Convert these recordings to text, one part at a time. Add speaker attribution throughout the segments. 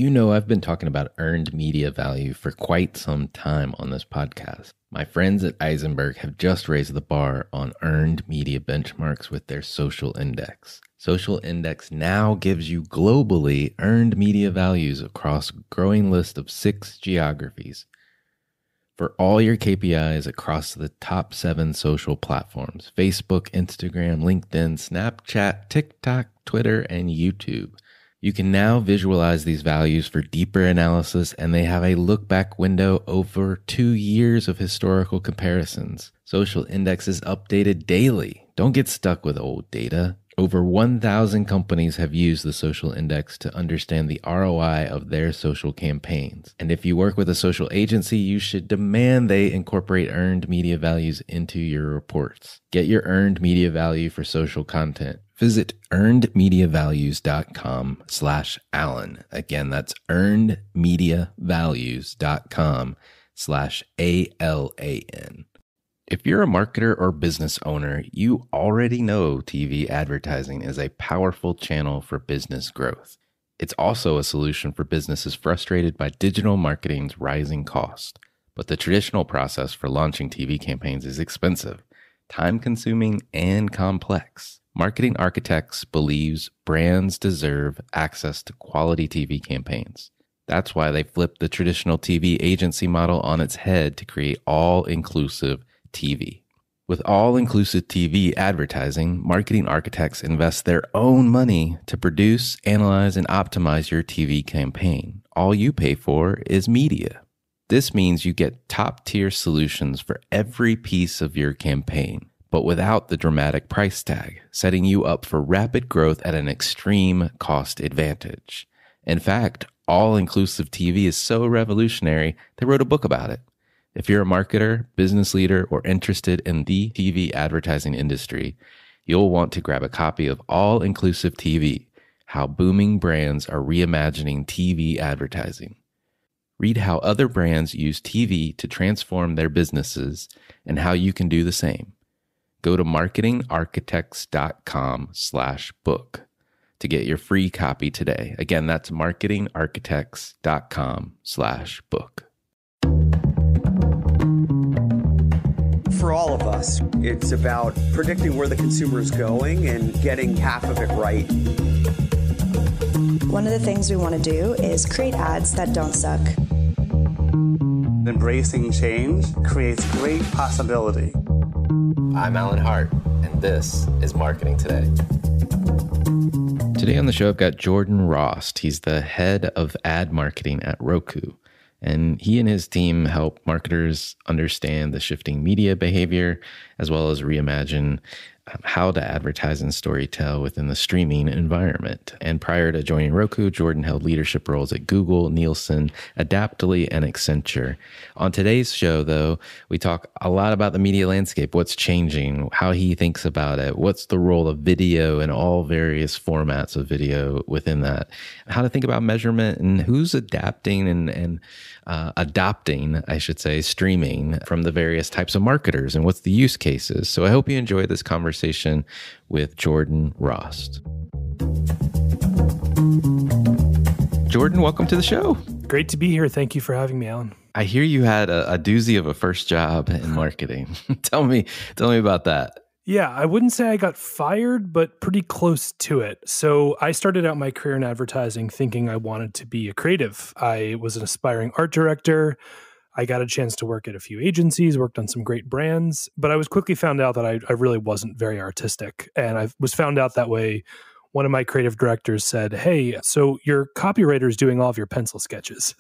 Speaker 1: You know, I've been talking about earned media value for quite some time on this podcast. My friends at Eisenberg have just raised the bar on earned media benchmarks with their social index. Social Index now gives you globally earned media values across a growing list of 6 geographies for all your KPIs across the top 7 social platforms: Facebook, Instagram, LinkedIn, Snapchat, TikTok, Twitter, and YouTube. You can now visualize these values for deeper analysis, and they have a look-back window over 2 years of historical comparisons. Social Index is updated daily. Don't get stuck with old data. Over 1,000 companies have used the Social Index to understand the ROI of their social campaigns. And if you work with a social agency, you should demand they incorporate earned media values into your reports. Get your earned media value for social content. Visit earnedmediavalues.com/Alan. Again, that's earnedmediavalues.com/ALAN. If you're a marketer or business owner, you already know TV advertising is a powerful channel for business growth. It's also a solution for businesses frustrated by digital marketing's rising cost. But the traditional process for launching TV campaigns is expensive, time-consuming, and complex. Marketing Architects believes brands deserve access to quality TV campaigns. That's why they flipped the traditional TV agency model on its head to create all-inclusive TV. With all-inclusive TV advertising, Marketing Architects invest their own money to produce, analyze, and optimize your TV campaign. All you pay for is media. This means you get top-tier solutions for every piece of your campaign, but without the dramatic price tag, setting you up for rapid growth at an extreme cost advantage. In fact, all-inclusive TV is so revolutionary, they wrote a book about it. If you're a marketer, business leader, or interested in the TV advertising industry, you'll want to grab a copy of All-Inclusive TV, How Booming Brands Are Reimagining TV Advertising. Read how other brands use TV to transform their businesses and how you can do the same. Go to marketingarchitects.com/book to get your free copy today. Again, that's marketingarchitects.com/book.
Speaker 2: For all of us, it's about predicting where the consumer is going and getting half of it right.
Speaker 3: One of the things we want to do is create ads that don't suck.
Speaker 4: Embracing change creates great possibility.
Speaker 1: I'm Alan Hart, and this is Marketing Today. Today on the show, I've got Jordan Rost. He's the head of ad marketing at Roku. And he and his team help marketers understand the shifting media behavior, as well as reimagine how to advertise and storytell within the streaming environment. And prior to joining Roku, Jordan held leadership roles at Google, Nielsen, Adaptly, and Accenture. On today's show, though, we talk a lot about the media landscape, what's changing, how he thinks about it, what's the role of video and all various formats of video within that, how to think about measurement, and who's adapting and adopting, I should say, streaming from the various types of marketers and what's the use cases. So I hope you enjoy this conversation with Jordan Rost. Jordan, welcome to the show.
Speaker 5: Great to be here. Thank you for having me, Alan.
Speaker 1: I hear you had a doozy of a first job in marketing. Tell me about that.
Speaker 5: Yeah, I wouldn't say I got fired, but pretty close to it. So I started out my career in advertising thinking I wanted to be a creative. I was an aspiring art director. I got a chance to work at a few agencies, worked on some great brands, but I was quickly found out that I really wasn't very artistic. And I was found out that way. One of my creative directors said, "Hey, so your copywriter is doing all of your pencil sketches."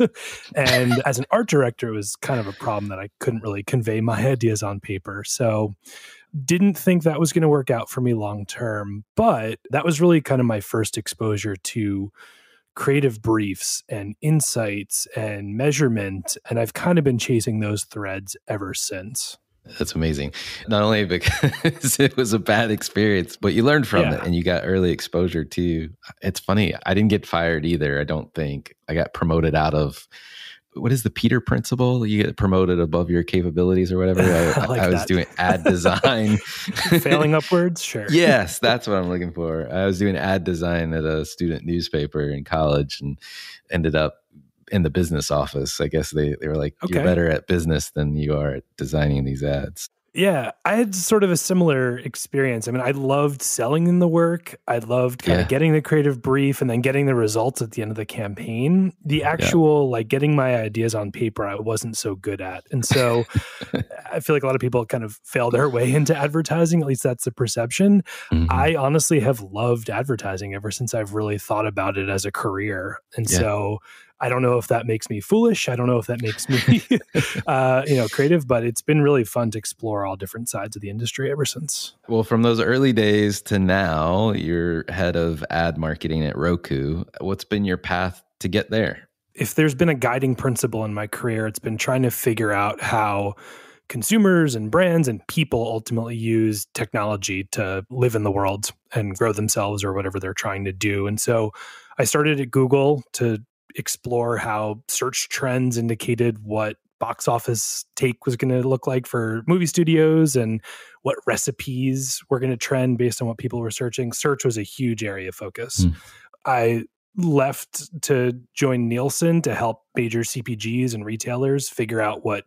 Speaker 5: And as an art director, it was kind of a problem that I couldn't really convey my ideas on paper. So didn't think that was going to work out for me long term. But that was really kind of my first exposure to creative briefs and insights and measurement. And I've kind of been chasing those threads ever since.
Speaker 1: That's amazing. Not only because it was a bad experience, but you learned from it and you got early exposure too. It's funny. I didn't get fired either. I don't think. I got promoted out of, what is the Peter principle? You get promoted above your capabilities or whatever. I was doing ad design.
Speaker 5: Failing upwards? Sure.
Speaker 1: Yes, that's what I'm looking for. I was doing ad design at a student newspaper in college, and ended up in the business office. I guess they were like, you're better at business than you are at designing these ads.
Speaker 5: Yeah, I had sort of a similar experience. I mean, I loved selling in the work. I loved kind of getting the creative brief and then getting the results at the end of the campaign. The actual, like getting my ideas on paper, I wasn't so good at. And so I feel like a lot of people kind of fail their way into advertising. At least that's the perception. I honestly have loved advertising ever since I've really thought about it as a career. And so I don't know if that makes me foolish. I don't know if that makes me, creative, but it's been really fun to explore all different sides of the industry ever since.
Speaker 1: Well, from those early days to now, you're head of ad marketing at Roku. What's been your path to get there?
Speaker 5: If there's been a guiding principle in my career, it's been trying to figure out how consumers and brands and people ultimately use technology to live in the world and grow themselves or whatever they're trying to do. And so I started at Google to explore how search trends indicated what box office take was going to look like for movie studios and what recipes were going to trend based on what people were searching. Search was a huge area of focus. I left to join Nielsen to help major CPGs and retailers figure out what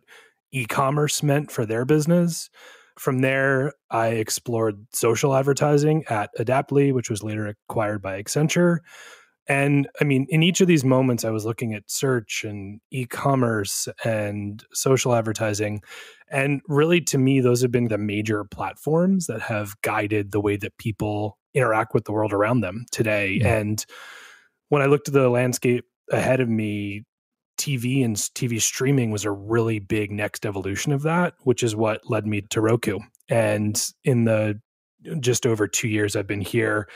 Speaker 5: e-commerce meant for their business. From there, I explored social advertising at Adaptly, which was later acquired by Accenture. And I mean, in each of these moments, I was looking at search and e-commerce and social advertising. And really, to me, those have been the major platforms that have guided the way that people interact with the world around them today. And when I looked at the landscape ahead of me, TV and TV streaming was a really big next evolution of that, which is what led me to Roku. And in the just over 2 years I've been here,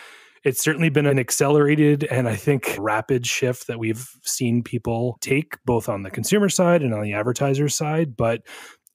Speaker 5: it's certainly been an accelerated and I think rapid shift that we've seen people take both on the consumer side and on the advertiser side, but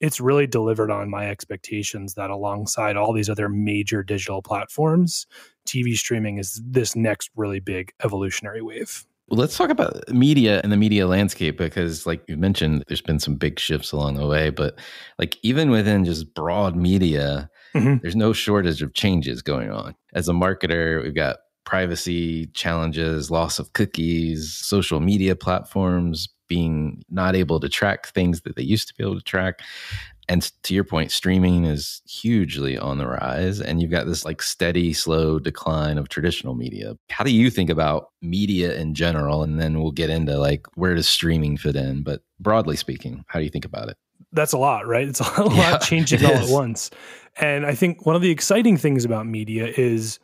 Speaker 5: it's really delivered on my expectations that alongside all these other major digital platforms, TV streaming is this next really big evolutionary wave.
Speaker 1: Well, let's talk about media and the media landscape, because like you mentioned, there's been some big shifts along the way, but like even within just broad media, there's no shortage of changes going on. As a marketer, we've got privacy challenges, loss of cookies, social media platforms being not able to track things that they used to be able to track. And to your point, streaming is hugely on the rise, and you've got this like steady, slow decline of traditional media. How do you think about media in general? And then we'll get into like, where does streaming fit in? But broadly speaking, how do you think about it?
Speaker 5: That's a lot, right? It's a lot changing all at once. And I think one of the exciting things about media is,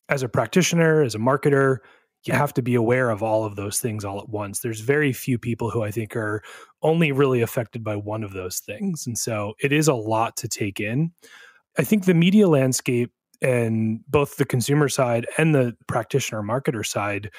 Speaker 5: as a practitioner, as a marketer, you have to be aware of all of those things all at once. There's very few people who I think are only really affected by one of those things. And so it is a lot to take in. I think the media landscape and both the consumer side and the practitioner marketer side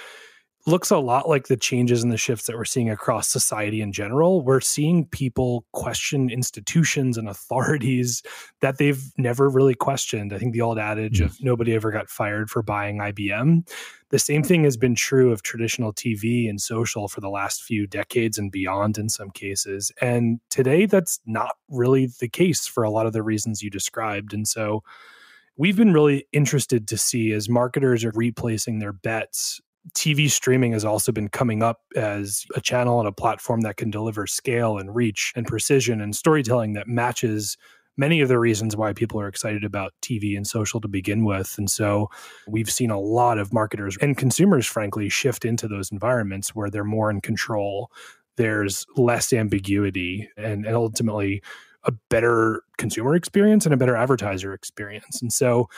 Speaker 5: looks a lot like the changes and the shifts that we're seeing across society in general. We're seeing people question institutions and authorities that they've never really questioned. I think the old adage of nobody ever got fired for buying IBM. The same thing has been true of traditional TV and social for the last few decades and beyond in some cases. And today, that's not really the case for a lot of the reasons you described. And so we've been really interested to see, as marketers are replacing their bets, TV streaming has also been coming up as a channel and a platform that can deliver scale and reach and precision and storytelling that matches many of the reasons why people are excited about TV and social to begin with. And so we've seen a lot of marketers and consumers, frankly, shift into those environments where they're more in control. There's less ambiguity and ultimately a better consumer experience and a better advertiser experience. And so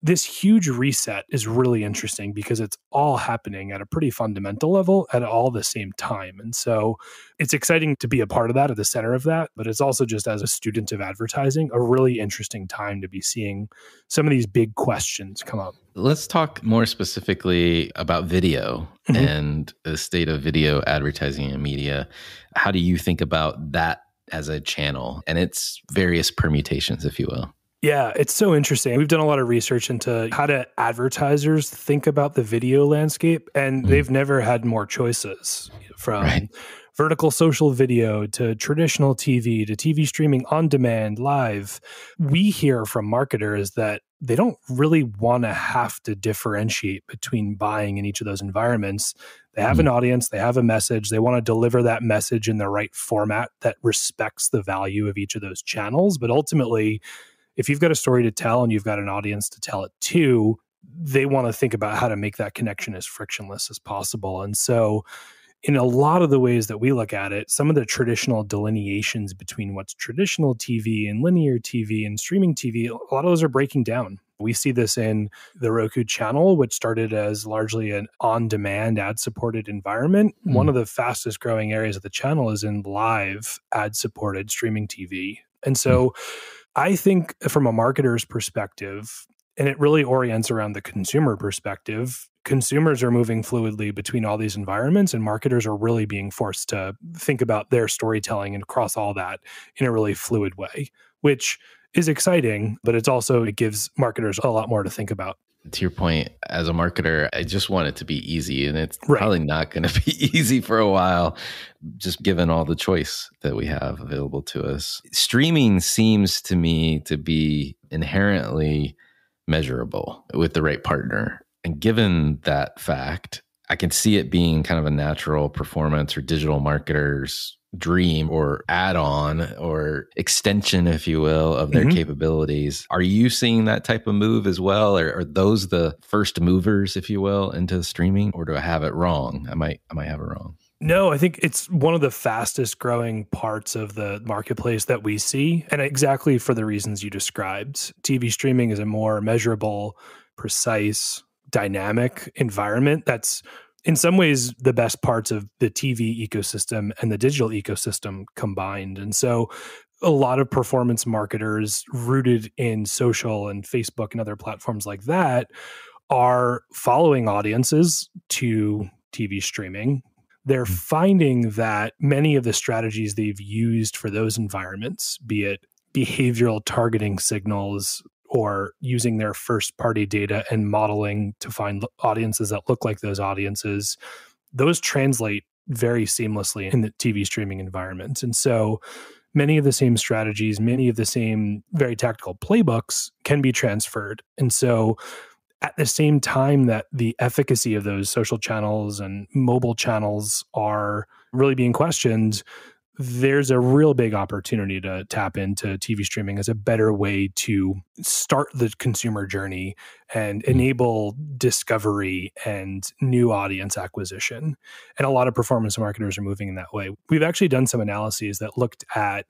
Speaker 5: this huge reset is really interesting because it's all happening at a pretty fundamental level at all the same time. And so it's exciting to be a part of that, at the center of that, but it's also, just as a student of advertising, a really interesting time to be seeing some of these big questions come up.
Speaker 1: Let's talk more specifically about video and the state of video advertising and media. How do you think about that as a channel and its various permutations, if you will?
Speaker 5: Yeah, it's so interesting. We've done a lot of research into how do advertisers think about the video landscape, and they've never had more choices, from vertical social video to traditional TV to TV streaming on demand, live. We hear from marketers that they don't really want to have to differentiate between buying in each of those environments. They have an audience, they have a message, they want to deliver that message in the right format that respects the value of each of those channels. But ultimately, if you've got a story to tell and you've got an audience to tell it to, they want to think about how to make that connection as frictionless as possible. And so in a lot of the ways that we look at it, some of the traditional delineations between what's traditional TV and linear TV and streaming TV, a lot of those are breaking down. We see this in the Roku channel, which started as largely an on-demand ad-supported environment. One of the fastest growing areas of the channel is in live ad-supported streaming TV. And so I think from a marketer's perspective, and it really orients around the consumer perspective, consumers are moving fluidly between all these environments, and marketers are really being forced to think about their storytelling and across all that in a really fluid way, which is exciting, but it gives marketers a lot more to think about.
Speaker 1: To your point, as a marketer, I just want it to be easy, and it's probably not going to be easy for a while, just given all the choice that we have available to us. Streaming seems to me to be inherently measurable with the right partner. And given that fact, I can see it being kind of a natural performance or digital marketer's dream or add-on or extension, if you will, of their capabilities. Are you seeing that type of move as well? Or are those the first movers, if you will, into streaming? Or do I have it wrong? I might have it wrong.
Speaker 5: No, I think it's one of the fastest growing parts of the marketplace that we see. And exactly for the reasons you described. TV streaming is a more measurable, precise, dynamic environment that's in some ways the best parts of the TV ecosystem and the digital ecosystem combined. And so a lot of performance marketers rooted in social and Facebook and other platforms like that are following audiences to TV streaming. They're finding that many of the strategies they've used for those environments, be it behavioral targeting signals or using their first-party data and modeling to find audiences that look like those audiences, those translate very seamlessly in the TV streaming environment. And so many of the same strategies, many of the same very tactical playbooks can be transferred. And so at the same time that the efficacy of those social channels and mobile channels are really being questioned, there's a real big opportunity to tap into TV streaming as a better way to start the consumer journey and enable discovery and new audience acquisition. And a lot of performance marketers are moving in that way. We've actually done some analyses that looked at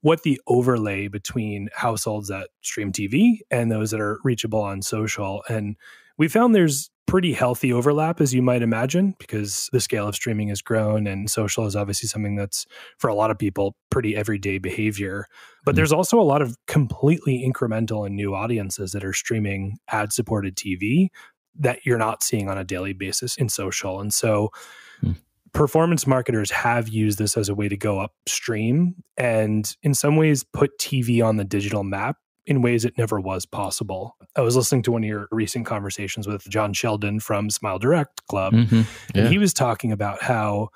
Speaker 5: what the overlay between households that stream TV and those that are reachable on social. And we found there's pretty healthy overlap, as you might imagine, because the scale of streaming has grown and social is obviously something that's, for a lot of people, pretty everyday behavior. But there's also a lot of completely incremental and new audiences that are streaming ad-supported TV that you're not seeing on a daily basis in social. And so performance marketers have used this as a way to go upstream and in some ways put TV on the digital map in ways it never was possible. I was listening to one of your recent conversations with John Sheldon from Smile Direct Club, and he was talking about how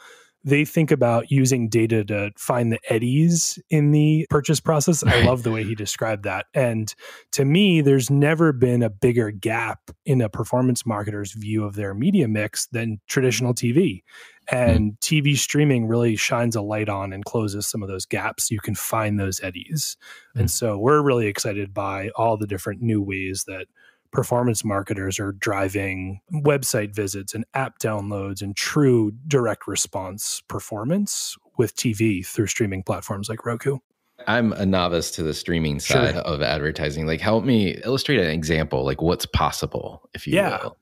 Speaker 5: they think about using data to find the eddies in the purchase process. I love the way he described that. And to me, there's never been a bigger gap in a performance marketer's view of their media mix than traditional TV. And TV streaming really shines a light on and closes some of those gaps. You can find those eddies. And so we're really excited by all the different new ways that performance marketers are driving website visits and app downloads and true direct response performance with TV through streaming platforms like Roku.
Speaker 1: I'm a novice to the streaming side of advertising. Like, help me illustrate an example, like what's possible, if you will,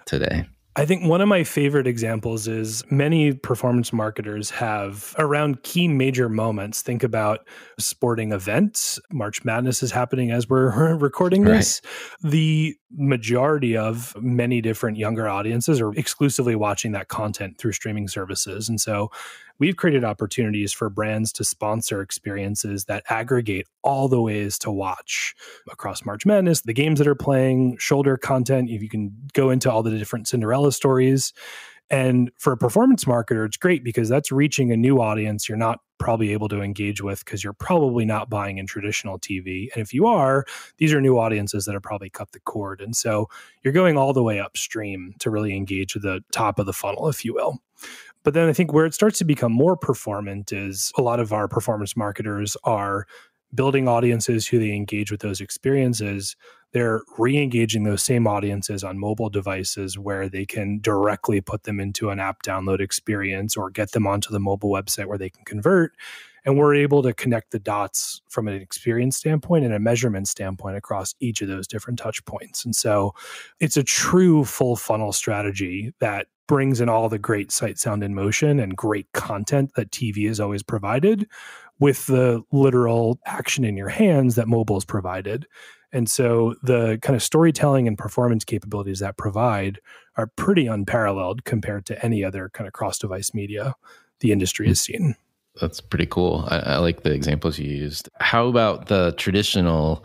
Speaker 1: today.
Speaker 5: I think one of my favorite examples is many performance marketers have around key major moments. Think about sporting events. March Madness is happening as we're recording this. The majority of many different younger audiences are exclusively watching that content through streaming services. And so we've created opportunities for brands to sponsor experiences that aggregate all the ways to watch across March Madness, the games that are playing, shoulder content. If you can go into all the different Cinderella stories. And for a performance marketer, it's great because that's reaching a new audience you're not probably able to engage with because you're probably not buying in traditional TV. And if you are, these are new audiences that have probably cut the cord. And so you're going all the way upstream to really engage with the top of the funnel, if you will. But then I think where it starts to become more performant is a lot of our performance marketers are building audiences who they engage with those experiences. They're re-engaging those same audiences on mobile devices where they can directly put them into an app download experience or get them onto the mobile website where they can convert. And we're able to connect the dots from an experience standpoint and a measurement standpoint across each of those different touch points. And so it's a true full funnel strategy that brings in all the great sight, sound, and motion and great content that TV has always provided with the literal action in your hands that mobile has provided. And so the kind of storytelling and performance capabilities that provide are pretty unparalleled compared to any other kind of cross-device media the industry has seen.
Speaker 1: That's pretty cool. I like the examples you used. How about the traditional,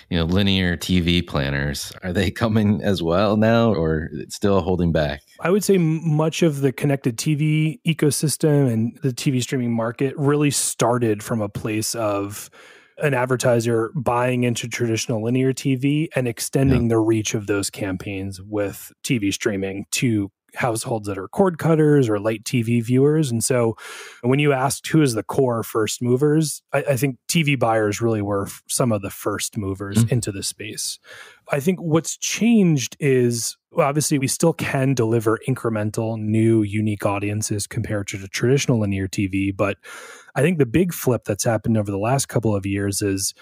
Speaker 1: linear TV planners? Are they coming as well now, or still holding back?
Speaker 5: I would say much of the connected TV ecosystem and the TV streaming market really started from a place of an advertiser buying into traditional linear TV and extending the reach of those campaigns with TV streaming to households that are cord cutters or light TV viewers. And so when you asked who is the core first movers, I think TV buyers really were some of the first movers into the space. I think what's changed is, obviously, we still can deliver incremental, new, unique audiences compared to the traditional linear TV. But I think the big flip that's happened over the last couple of years is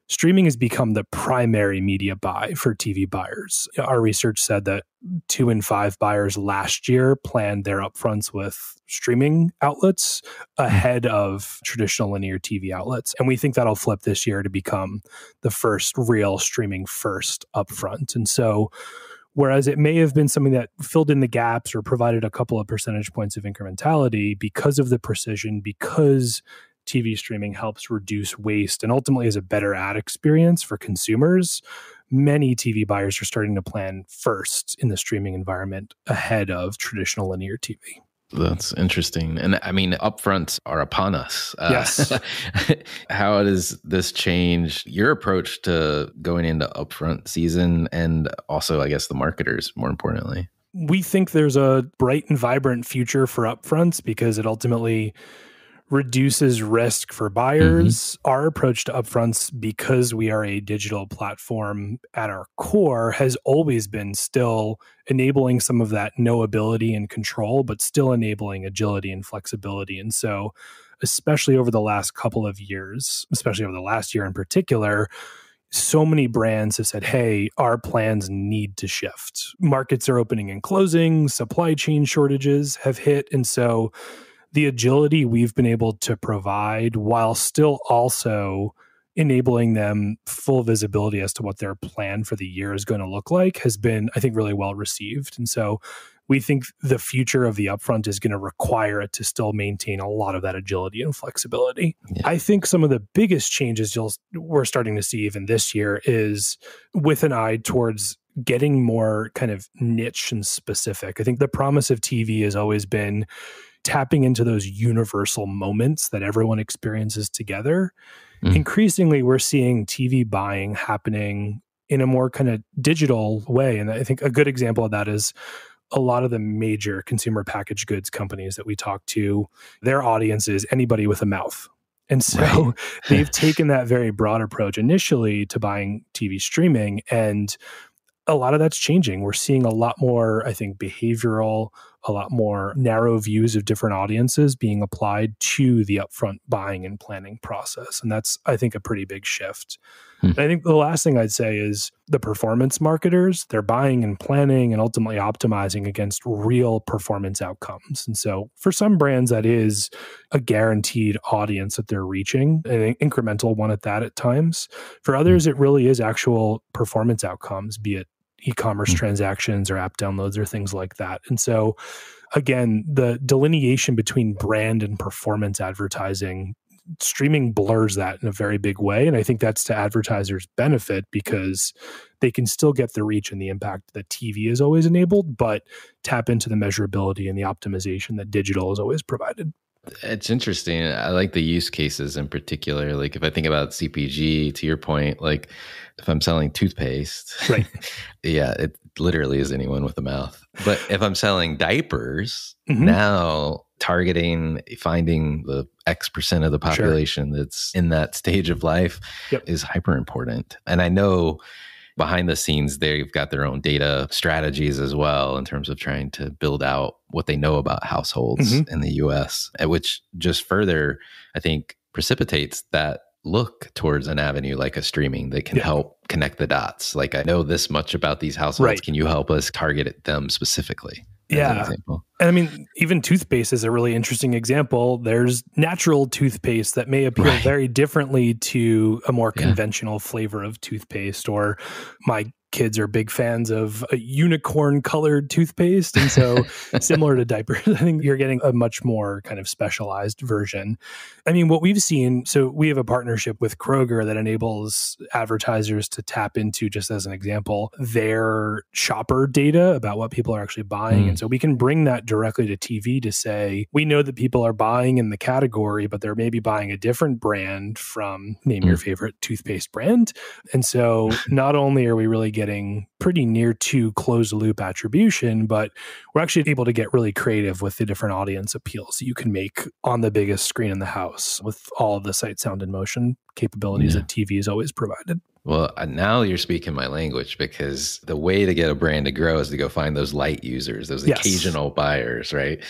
Speaker 5: streaming has become the primary media buy for TV buyers. Our research said that 2 in 5 buyers last year planned their upfronts with streaming outlets ahead of traditional linear TV outlets. And we think that'll flip this year to become the first real streaming first upfront. And so whereas it may have been something that filled in the gaps or provided a couple of percentage points of incrementality because of the precision, because TV streaming helps reduce waste and ultimately is a better ad experience for consumers, many TV buyers are starting to plan first in the streaming environment ahead of traditional linear TV.
Speaker 1: That's interesting. And I mean, upfronts are upon us.
Speaker 5: Yes.
Speaker 1: How does this change your approach to going into upfront season and also, I guess, the marketers, more importantly?
Speaker 5: We think there's a bright and vibrant future for upfronts because it ultimately reduces risk for buyers. Our approach to upfronts, because we are a digital platform at our core, has always been still enabling some of that knowability and control, but still enabling agility and flexibility. And so, especially over the last couple of years, especially over the last year in particular, so many brands have said, hey, our plans need to shift. Markets are opening and closing, supply chain shortages have hit. And so the agility we've been able to provide while still also enabling them full visibility as to what their plan for the year is going to look like has been, I think, really well received. And so we think the future of the upfront is going to require it to still maintain a lot of that agility and flexibility. Yeah. I think some of the biggest changes we're starting to see even this year is with an eye towards getting more kind of niche and specific. I think the promise of TV has always been tapping into those universal moments that everyone experiences together. Increasingly, we're seeing TV buying happening in a more kind of digital way. And I think a good example of that is a lot of the major consumer packaged goods companies that we talk to, their audience is anybody with a mouth. And so they've taken that very broad approach initially to buying TV streaming, and a lot of that's changing. We're seeing a lot more, I think, behavioral, a lot more narrow views of different audiences being applied to the upfront buying and planning process. And that's, I think, a pretty big shift. And I think the last thing I'd say is the performance marketers, they're buying and planning and ultimately optimizing against real performance outcomes. And so for some brands, that is a guaranteed audience that they're reaching, an incremental one at that at times. For others, it really is actual performance outcomes, be it e-commerce transactions or app downloads or things like that. And so, again, the delineation between brand and performance advertising streaming blurs that in a very big way. And I think that's to advertisers' benefit because they can still get the reach and the impact that TV is always enabled, but tap into the measurability and the optimization that digital has always provided.
Speaker 1: It's interesting. I like the use cases in particular. Like if I think about CPG, to your point, like if I'm selling toothpaste,
Speaker 5: right?
Speaker 1: Yeah, it literally is anyone with a mouth. But if I'm selling diapers, now targeting, finding the X% of the population that's in that stage of life is hyper important. And I know behind the scenes, they've got their own data strategies as well in terms of trying to build out what they know about households in the US, which just further, I think, precipitates that look towards an avenue like a streaming that can help connect the dots. Like, I know this much about these households. Right. Can you help us target them specifically?
Speaker 5: Yeah. And I mean, even toothpaste is a really interesting example. There's natural toothpaste that may appeal very differently to a more conventional flavor of toothpaste, or my kids are big fans of a unicorn colored toothpaste. And so similar to diapers, I think you're getting a much more kind of specialized version. I mean, what we've seen, so we have a partnership with Kroger that enables advertisers to tap into, just as an example, their shopper data about what people are actually buying. And so we can bring that directly to TV to say, we know that people are buying in the category, but they're maybe buying a different brand from, name your favorite toothpaste brand. And so not only are we really getting pretty near to closed loop attribution, but we're actually able to get really creative with the different audience appeals that you can make on the biggest screen in the house with all of the sight, sound, and motion capabilities that TV has always provided.
Speaker 1: Well, now you're speaking my language, because the way to get a brand to grow is to go find those light users, those occasional buyers, right?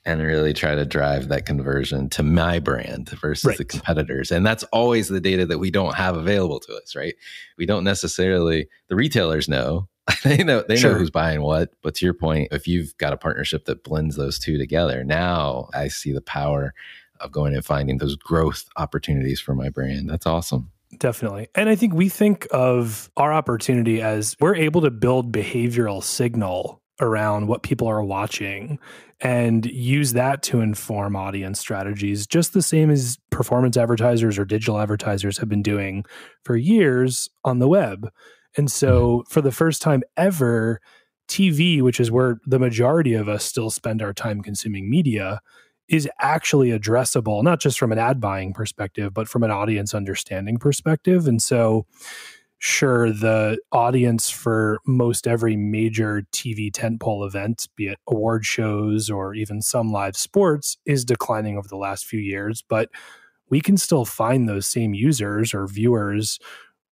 Speaker 1: And really try to drive that conversion to my brand versus the competitors. And that's always the data that we don't have available to us, right? We don't necessarily, the retailers know, they know who's buying what. But to your point, if you've got a partnership that blends those two together, now I see the power of going and finding those growth opportunities for my brand. That's awesome.
Speaker 5: Definitely. And I think we think of our opportunity as we're able to build behavioral signal around what people are watching and use that to inform audience strategies, just the same as performance advertisers or digital advertisers have been doing for years on the web. And so for the first time ever, TV, which is where the majority of us still spend our time consuming media, is actually addressable, not just from an ad buying perspective, but from an audience understanding perspective. And so sure, the audience for most every major TV tentpole event, be it award shows or even some live sports, is declining over the last few years. But we can still find those same users or viewers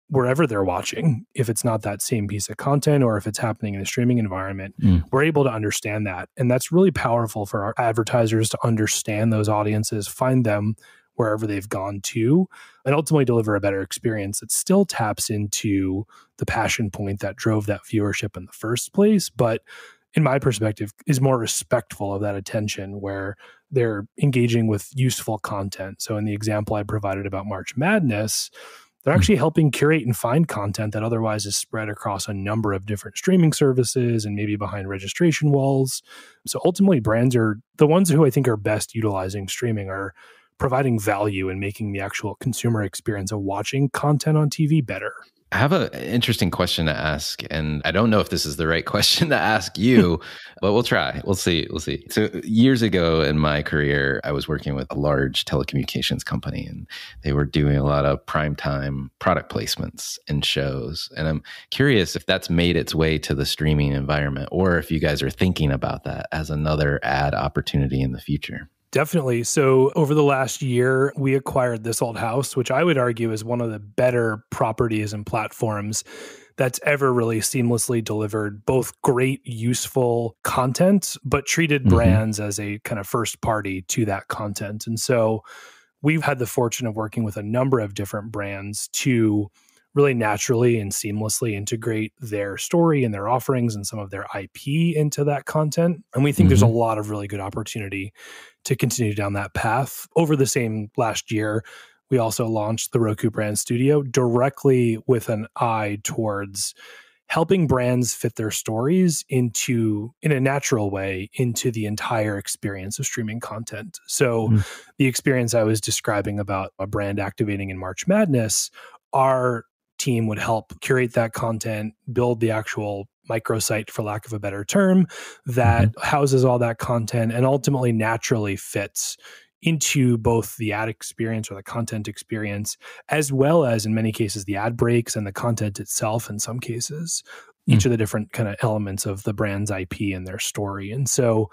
Speaker 5: wherever they're watching. If it's not that same piece of content or if it's happening in a streaming environment, we're able to understand that. And that's really powerful for our advertisers to understand those audiences, find them wherever they've gone to, and ultimately deliver a better experience that still taps into the passion point that drove that viewership in the first place, but in my perspective is more respectful of that attention, where they're engaging with useful content. So in the example I provided about March Madness, they're actually helping curate and find content that otherwise is spread across a number of different streaming services and maybe behind registration walls. So ultimately, brands are the ones who I think are best utilizing streaming are providing value and making the actual consumer experience of watching content on TV better.
Speaker 1: I have an interesting question to ask, and I don't know if this is the right question to ask you, but we'll try. We'll see. So years ago in my career, I was working with a large telecommunications company, and they were doing a lot of primetime product placements in shows. And I'm curious if that's made its way to the streaming environment, or if you guys are thinking about that as another ad opportunity in the future.
Speaker 5: Definitely. So over the last year, we acquired This Old House, which I would argue is one of the better properties and platforms that's ever really seamlessly delivered both great, useful content, but treated brands as a kind of first party to that content. And so we've had the fortune of working with a number of different brands to really naturally and seamlessly integrate their story and their offerings and some of their IP into that content. And we think there's a lot of really good opportunity to continue down that path. Over the same last year, we also launched the Roku brand studio directly with an eye towards helping brands fit their stories in a natural way into the entire experience of streaming content. So the experience I was describing about a brand activating in March Madness, our team would help curate that content, build the actual microsite, for lack of a better term, that houses all that content and ultimately naturally fits into both the ad experience or the content experience, as well as in many cases, the ad breaks and the content itself in some cases, each of the different kind of elements of the brand's IP and their story. And so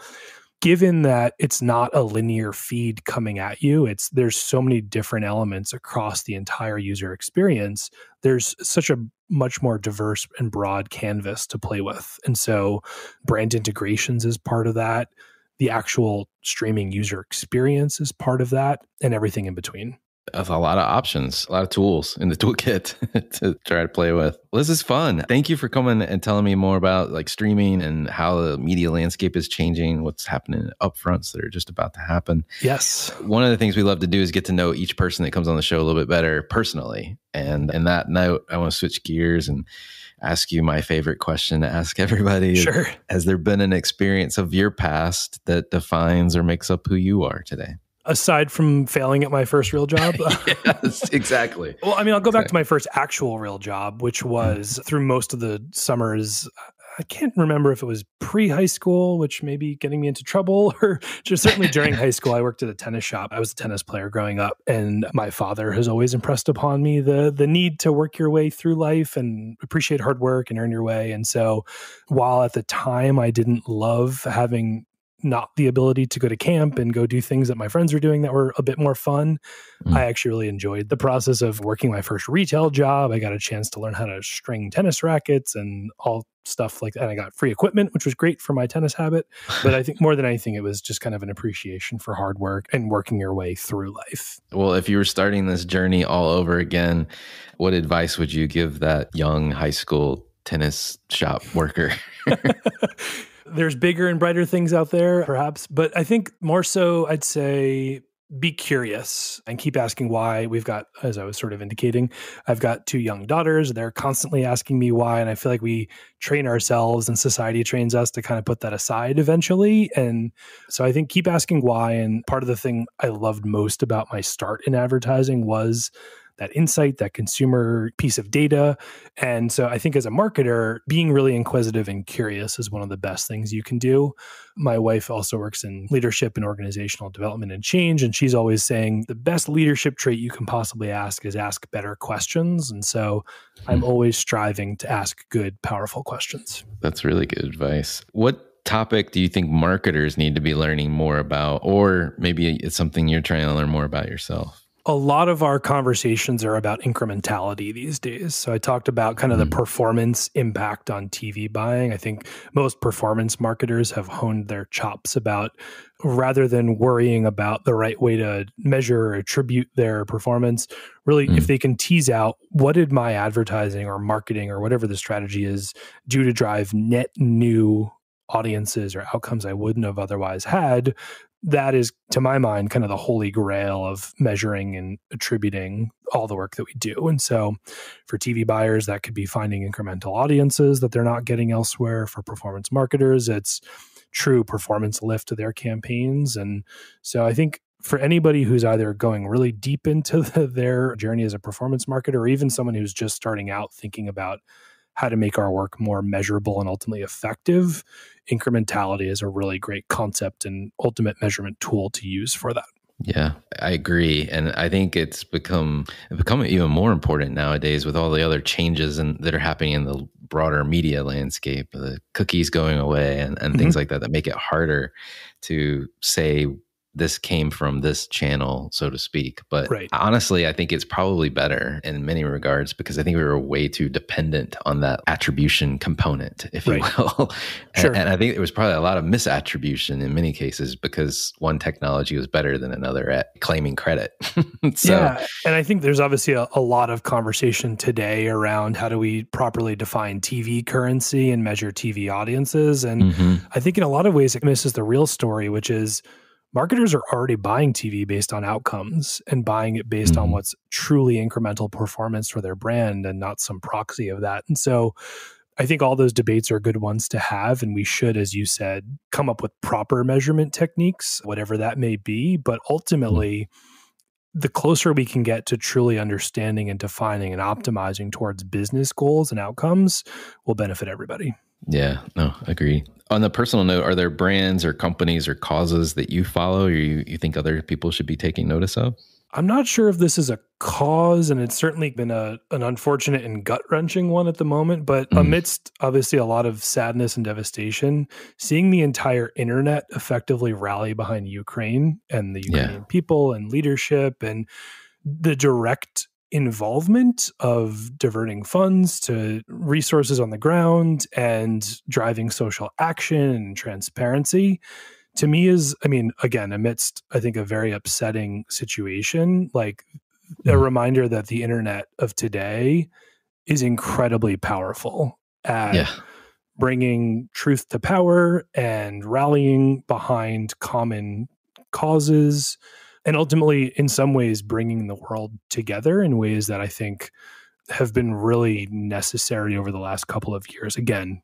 Speaker 5: given that it's not a linear feed coming at you, there's so many different elements across the entire user experience. There's such a much more diverse and broad canvas to play with. And so brand integrations is part of that. The actual streaming user experience is part of that, and everything in between.
Speaker 1: That's a lot of options, a lot of tools in the toolkit to try to play with. Well, this is fun. Thank you for coming and telling me more about like streaming and how the media landscape is changing, what's happening in upfronts that are just about to happen.
Speaker 5: Yes.
Speaker 1: One of the things we love to do is get to know each person that comes on the show a little bit better personally. And in that note, I want to switch gears and ask you my favorite question to ask everybody.
Speaker 5: Sure.
Speaker 1: Has there been an experience of your past that defines or makes up who you are today?
Speaker 5: Aside from failing at my first real job?
Speaker 1: Yes, exactly.
Speaker 5: Well, I mean, I'll go back to my first actual real job, which was through most of the summers. I can't remember if it was pre-high school, which may be getting me into trouble, or just certainly during high school. I worked at a tennis shop. I was a tennis player growing up, and my father has always impressed upon me the need to work your way through life and appreciate hard work and earn your way. And so while at the time I didn't love having not the ability to go to camp and go do things that my friends were doing that were a bit more fun, I actually really enjoyed the process of working my first retail job. I got a chance to learn how to string tennis rackets and all stuff like that. And I got free equipment, which was great for my tennis habit. But I think more than anything, it was just kind of an appreciation for hard work and working your way through life.
Speaker 1: Well, if you were starting this journey all over again, what advice would you give that young high school tennis shop worker?
Speaker 5: There's bigger and brighter things out there, perhaps. But I think more so, I'd say be curious and keep asking why. We've got, as I was sort of indicating, I've got 2 young daughters. They're constantly asking me why. And I feel like we train ourselves and society trains us to kind of put that aside eventually. And so I think keep asking why. And part of the thing I loved most about my start in advertising was that insight, that consumer piece of data. And so I think as a marketer, being really inquisitive and curious is one of the best things you can do. My wife also works in leadership and organizational development and change. And she's always saying the best leadership trait you can possibly ask is ask better questions. And so I'm always striving to ask good, powerful questions.
Speaker 1: That's really good advice. What topic do you think marketers need to be learning more about? Or maybe it's something you're trying to learn more about yourself?
Speaker 5: A lot of our conversations are about incrementality these days. So I talked about kind of the performance impact on TV buying. I think most performance marketers have honed their chops about, rather than worrying about the right way to measure or attribute their performance, really if they can tease out what did my advertising or marketing or whatever the strategy is do to drive net new audiences or outcomes I wouldn't have otherwise had. That is, to my mind, kind of the holy grail of measuring and attributing all the work that we do. And so for TV buyers, that could be finding incremental audiences that they're not getting elsewhere. For performance marketers, it's true performance lift to their campaigns. And so I think for anybody who's either going really deep into their journey as a performance marketer, or even someone who's just starting out thinking about how to make our work more measurable and ultimately effective, incrementality is a really great concept and ultimate measurement tool to use for that.
Speaker 1: Yeah, I agree. And I think it's become even more important nowadays with all the other changes that are happening in the broader media landscape, the cookies going away and things like that make it harder to say this came from this channel, so to speak. But honestly, I think it's probably better in many regards because I think we were way too dependent on that attribution component, if you will. And I think there was probably a lot of misattribution in many cases because one technology was better than another at claiming credit.
Speaker 5: Yeah. And I think there's obviously a lot of conversation today around how do we properly define TV currency and measure TV audiences. And I think in a lot of ways it misses the real story, which is marketers are already buying TV based on outcomes and buying it based on what's truly incremental performance for their brand and not some proxy of that. And so I think all those debates are good ones to have, and we should, as you said, come up with proper measurement techniques, whatever that may be. But ultimately, the closer we can get to truly understanding and defining and optimizing towards business goals and outcomes will benefit everybody.
Speaker 1: Yeah, no, agree. On the personal note, are there brands or companies or causes that you follow or you think other people should be taking notice of?
Speaker 5: I'm not sure if this is a cause, and it's certainly been an unfortunate and gut-wrenching one at the moment, but amidst obviously a lot of sadness and devastation, seeing the entire internet effectively rally behind Ukraine and the Ukrainian people and leadership and the direct involvement of diverting funds to resources on the ground and driving social action and transparency, to me is, I mean, again, amidst, I think, a very upsetting situation, like a reminder that the internet of today is incredibly powerful at bringing truth to power and rallying behind common causes, and ultimately, in some ways, bringing the world together in ways that I think have been really necessary over the last couple of years. Again,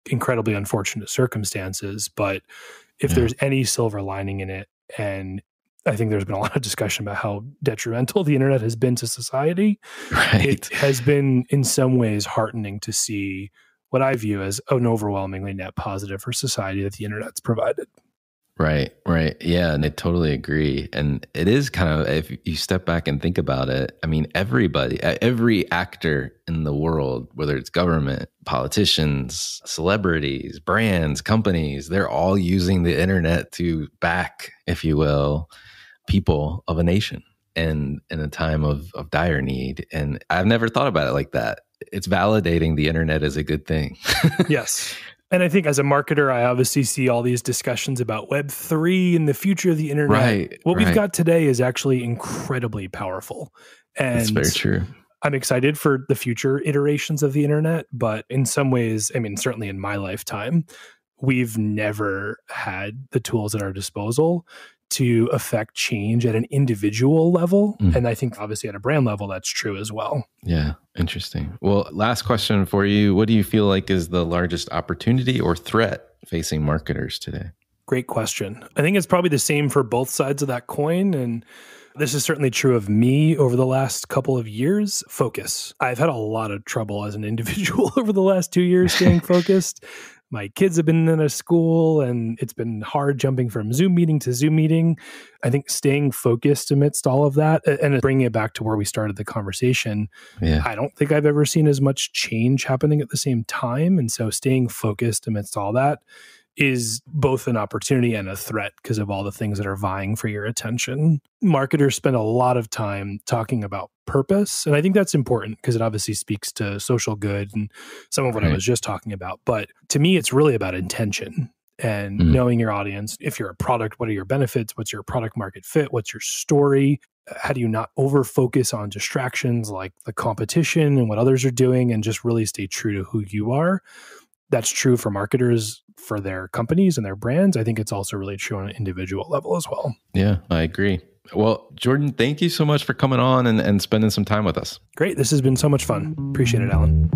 Speaker 5: incredibly unfortunate circumstances, but if there's any silver lining in it, and I think there's been a lot of discussion about how detrimental the internet has been to society, it has been in some ways heartening to see what I view as an overwhelmingly net positive for society that the internet's provided.
Speaker 1: Right. Yeah. And I totally agree. And it is kind of, if you step back and think about it, I mean, everybody, every actor in the world, whether it's government, politicians, celebrities, brands, companies, they're all using the internet to back, if you will, people of a nation and in a time of dire need. And I've never thought about it like that. It's validating the internet as a good thing.
Speaker 5: Yes. And I think as a marketer, I obviously see all these discussions about Web3 and the future of the internet.
Speaker 1: Right,
Speaker 5: what we've got today is actually incredibly powerful. And
Speaker 1: that's very true.
Speaker 5: I'm excited for the future iterations of the internet, but in some ways, I mean, certainly in my lifetime, we've never had the tools at our disposal to affect change at an individual level. And I think obviously at a brand level, that's true as well.
Speaker 1: Yeah, interesting. Well, last question for you. What do you feel like is the largest opportunity or threat facing marketers today?
Speaker 5: Great question. I think it's probably the same for both sides of that coin. And this is certainly true of me over the last couple of years. Focus. I've had a lot of trouble as an individual over the last 2 years staying focused. My kids have been in a school and it's been hard jumping from Zoom meeting to Zoom meeting. I think staying focused amidst all of that and bringing it back to where we started the conversation, I don't think I've ever seen as much change happening at the same time. And so staying focused amidst all that is both an opportunity and a threat because of all the things that are vying for your attention. Marketers spend a lot of time talking about purpose. And I think that's important because it obviously speaks to social good and some of what I was just talking about. But to me, it's really about intention and knowing your audience. If you're a product, what are your benefits? What's your product market fit? What's your story? How do you not over focus on distractions like the competition and what others are doing and just really stay true to who you are? That's true for marketers, for their companies and their brands. I think it's also really true on an individual level as well.
Speaker 1: Yeah, I agree. Well, Jordan, thank you so much for coming on and spending some time with us.
Speaker 5: Great. This has been so much fun. Appreciate it, Alan.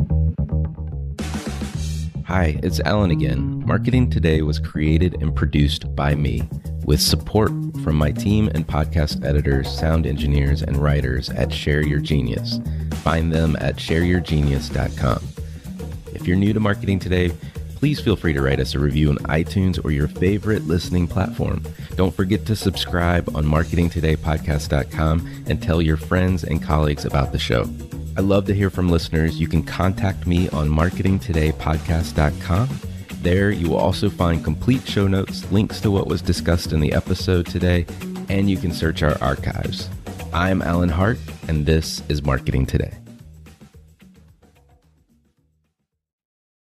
Speaker 1: Hi, it's Alan again. Marketing Today was created and produced by me with support from my team and podcast editors, sound engineers, and writers at Share Your Genius. Find them at shareyourgenius.com. If you're new to Marketing Today, please feel free to write us a review on iTunes or your favorite listening platform. Don't forget to subscribe on marketingtodaypodcast.com and tell your friends and colleagues about the show. I love to hear from listeners. You can contact me on marketingtodaypodcast.com. There, you will also find complete show notes, links to what was discussed in the episode today, and you can search our archives. I'm Alan Hart, and this is Marketing Today.